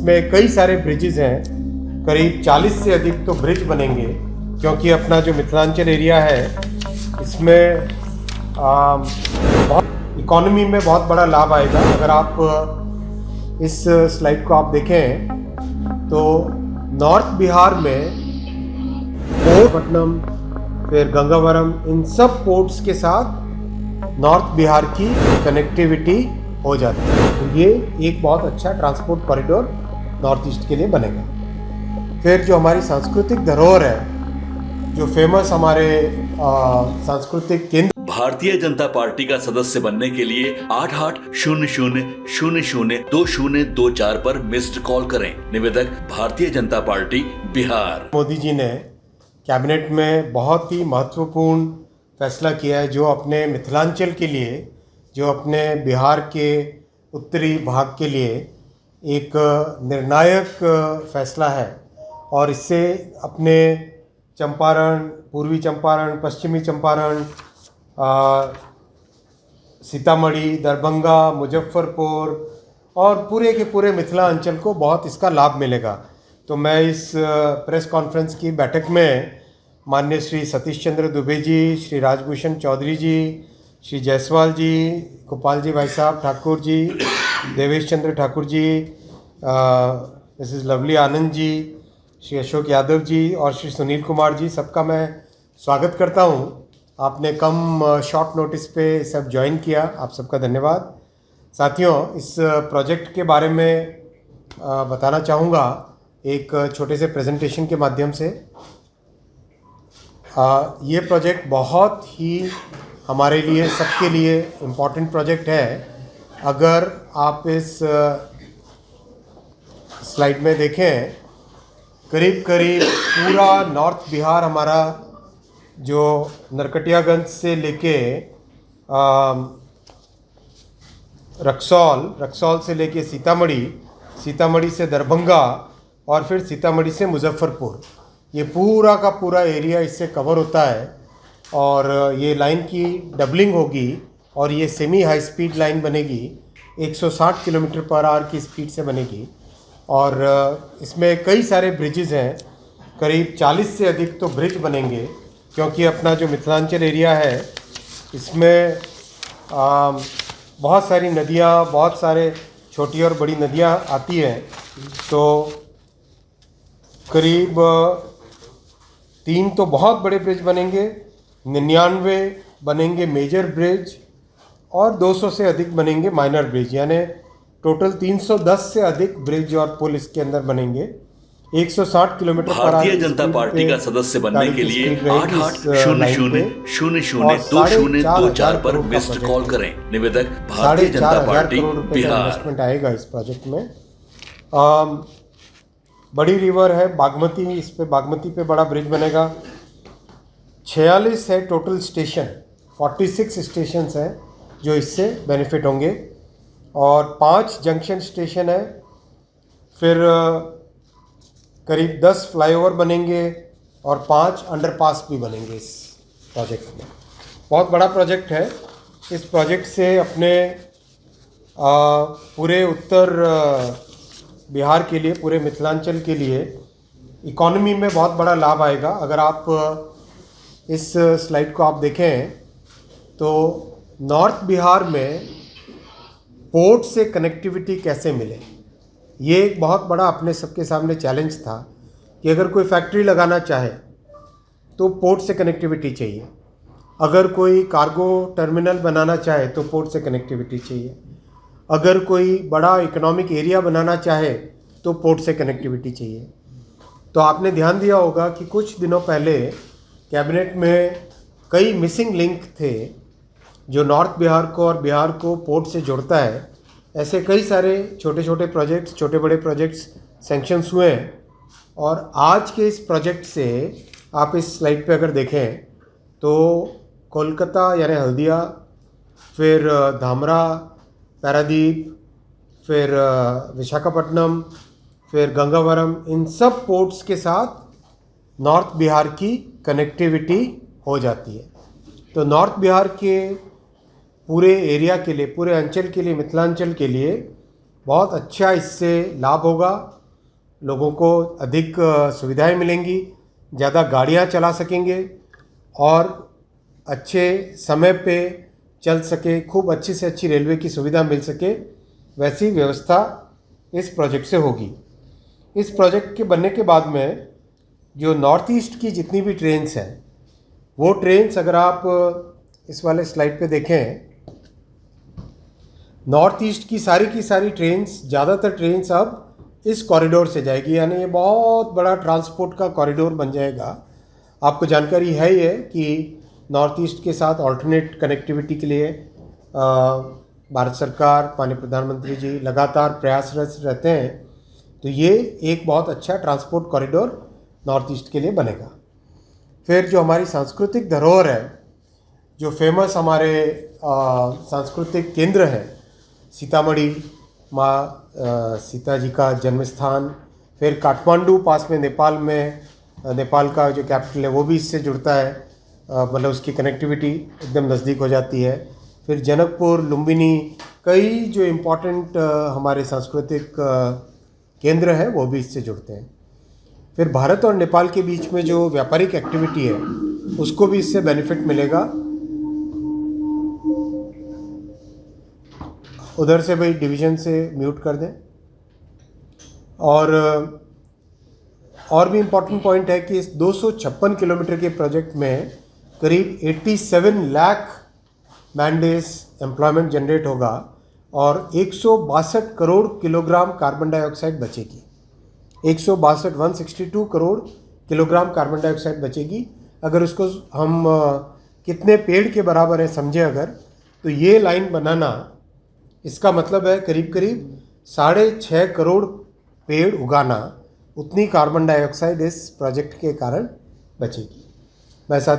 इसमें कई सारे ब्रिजेस हैं, करीब 40 से अधिक तो ब्रिज बनेंगे, क्योंकि अपना जो मिथिलांचल एरिया है इसमें बहुत इकोनॉमी में बहुत बड़ा लाभ आएगा। अगर आप इस स्लाइड को आप देखें तो नॉर्थ बिहार में पट्टनम, फिर गंगावरम, इन सब पोर्ट्स के साथ नॉर्थ बिहार की कनेक्टिविटी हो जाती है। तो ये एक बहुत अच्छा ट्रांसपोर्ट कॉरिडोर नॉर्थ ईस्ट के लिए बनेगा। फिर जो हमारी सांस्कृतिक धरोहर है, जो फेमस हमारे सांस्कृतिक केंद्र, भारतीय जनता पार्टी का सदस्य बनने के लिए 8800002024 पर मिस्ड कॉल करें। निवेदक भारतीय जनता पार्टी बिहार। मोदी जी ने कैबिनेट में बहुत ही महत्वपूर्ण फैसला किया है, जो अपने मिथिलांचल के लिए, जो अपने बिहार के उत्तरी भाग के लिए एक निर्णायक फैसला है। और इससे अपने चंपारण, पूर्वी चंपारण, पश्चिमी चंपारण, सीतामढ़ी, दरभंगा, मुजफ्फरपुर और पूरे के पूरे मिथिलांचल को बहुत इसका लाभ मिलेगा। तो मैं इस प्रेस कॉन्फ्रेंस की बैठक में माननीय श्री सतीश चंद्र दुबे जी, श्री राजभूषण चौधरी जी, श्री जायसवाल जी, गोपाल जी भाई साहब ठाकुर जी, देवेश चंद्र ठाकुर जी, मिसेस लवली आनंद जी, श्री अशोक यादव जी और श्री सुनील कुमार जी, सबका मैं स्वागत करता हूं। आपने कम शॉर्ट नोटिस पे सब ज्वाइन किया, आप सबका धन्यवाद। साथियों, इस प्रोजेक्ट के बारे में बताना चाहूँगा एक छोटे से प्रेजेंटेशन के माध्यम से। ये प्रोजेक्ट बहुत ही हमारे लिए, सबके लिए इम्पॉर्टेंट प्रोजेक्ट है। अगर आप इस स्लाइड में देखें, करीब करीब पूरा नॉर्थ बिहार हमारा, जो नरकटियागंज से लेके रक्सौल से लेके सीतामढ़ी, सीतामढ़ी से दरभंगा और फिर सीतामढ़ी से मुजफ्फरपुर, ये पूरा का पूरा एरिया इससे कवर होता है। और ये लाइन की डबलिंग होगी और ये सेमी हाई स्पीड लाइन बनेगी, 160 किलोमीटर पर आवर की स्पीड से बनेगी। और इसमें कई सारे ब्रिजेस हैं, करीब 40 से अधिक तो ब्रिज बनेंगे, क्योंकि अपना जो मिथिलांचल एरिया है इसमें बहुत सारी नदियाँ, बहुत सारे छोटी और बड़ी नदियाँ आती हैं। तो करीब 3 तो बहुत बड़े ब्रिज बनेंगे, 99 बनेंगे मेजर ब्रिज और 200 से अधिक बनेंगे माइनर ब्रिज, यानी टोटल 310 से अधिक ब्रिज और पुल इसके अंदर बनेंगे। 160 किलोमीटर पर भारतीय जनता पार्टी का सदस्य बनने के लिए 8800002024 पर मिस्ड कॉल करें। निवेदक भारतीय जनता पार्टी बिहार। इन्वेस्टमेंट आएगा इस प्रोजेक्ट में। बड़ी रिवर है बागमती, इस पे बागमती पे बड़ा ब्रिज बनेगा। 46 है टोटल स्टेशन, 46 स्टेशंस हैं जो इससे बेनिफिट होंगे और 5 जंक्शन स्टेशन है। फिर करीब 10 फ्लाईओवर बनेंगे और 5 अंडरपास भी बनेंगे इस प्रोजेक्ट में। बहुत बड़ा प्रोजेक्ट है। इस प्रोजेक्ट से अपने पूरे उत्तर बिहार के लिए, पूरे मिथिलांचल के लिए इकोनॉमी में बहुत बड़ा लाभ आएगा। अगर आप इस स्लाइड को आप देखें तो नॉर्थ बिहार में पोर्ट से कनेक्टिविटी कैसे मिले, ये एक बहुत बड़ा अपने सबके सामने चैलेंज था कि अगर कोई फैक्ट्री लगाना चाहे तो पोर्ट से कनेक्टिविटी चाहिए, अगर कोई कार्गो टर्मिनल बनाना चाहे तो पोर्ट से कनेक्टिविटी चाहिए, अगर कोई बड़ा इकोनॉमिक एरिया बनाना चाहे तो पोर्ट से कनेक्टिविटी चाहिए। तो आपने ध्यान दिया होगा कि कुछ दिनों पहले कैबिनेट में कई मिसिंग लिंक थे जो नॉर्थ बिहार को और बिहार को पोर्ट से जोड़ता है। ऐसे कई सारे छोटे छोटे प्रोजेक्ट्स, छोटे बड़े प्रोजेक्ट्स सैंक्शंस हुए हैं। और आज के इस प्रोजेक्ट से आप इस स्लाइड पे अगर देखें तो कोलकाता यानी हल्दिया, फिर धामरा, पारादीप, फिर विशाखापट्टनम, फिर गंगावरम, इन सब पोर्ट्स के साथ नॉर्थ बिहार की कनेक्टिविटी हो जाती है। तो नॉर्थ बिहार के पूरे एरिया के लिए, पूरे अंचल के लिए, मिथिलांचल के लिए बहुत अच्छा इससे लाभ होगा, लोगों को अधिक सुविधाएं मिलेंगी, ज़्यादा गाड़ियां चला सकेंगे और अच्छे समय पे चल सके, खूब अच्छी से अच्छी रेलवे की सुविधा मिल सके, वैसी व्यवस्था इस प्रोजेक्ट से होगी। इस प्रोजेक्ट के बनने के बाद में जो नॉर्थ ईस्ट की जितनी भी ट्रेन्स हैं, वो ट्रेन्स अगर आप इस वाले स्लाइड पे देखें, नॉर्थ ईस्ट की सारी ट्रेन्स, ज़्यादातर ट्रेन्स अब इस कॉरिडोर से जाएगी, यानी ये बहुत बड़ा ट्रांसपोर्ट का कॉरिडोर बन जाएगा। आपको जानकारी है ही है कि नॉर्थ ईस्ट के साथ ऑल्टरनेट कनेक्टिविटी के लिए भारत सरकार, माननीय प्रधानमंत्री जी लगातार प्रयासरत रहते हैं। तो ये एक बहुत अच्छा ट्रांसपोर्ट कॉरिडोर नॉर्थ ईस्ट के लिए बनेगा। फिर जो हमारी सांस्कृतिक धरोहर है, जो फेमस हमारे सांस्कृतिक केंद्र हैं, सीतामढ़ी, माँ सीता जी का जन्म स्थान, फिर काठमांडू पास में नेपाल का जो कैपिटल है वो भी इससे जुड़ता है, मतलब उसकी कनेक्टिविटी एकदम नज़दीक हो जाती है। फिर जनकपुर, लुम्बिनी, कई जो इम्पोर्टेंट हमारे सांस्कृतिक केंद्र हैं वो भी इससे जुड़ते हैं। फिर भारत और नेपाल के बीच में जो व्यापारिक एक्टिविटी है उसको भी इससे बेनिफिट मिलेगा। उधर से भाई डिवीज़न से म्यूट कर दें। और भी इम्पोर्टेंट पॉइंट है कि इस 256 किलोमीटर के प्रोजेक्ट में करीब 87 lakh man days employment generate होगा और 162 करोड़ किलोग्राम कार्बन डाइऑक्साइड बचेगी। 162 करोड़ किलोग्राम कार्बन डाइऑक्साइड बचेगी। अगर उसको हम कितने पेड़ के बराबर है समझे अगर, तो ये लाइन बनाना, इसका मतलब है करीब 6.5 करोड़ पेड़ उगाना, उतनी कार्बन डाइऑक्साइड इस प्रोजेक्ट के कारण बचेगी। मैं साथ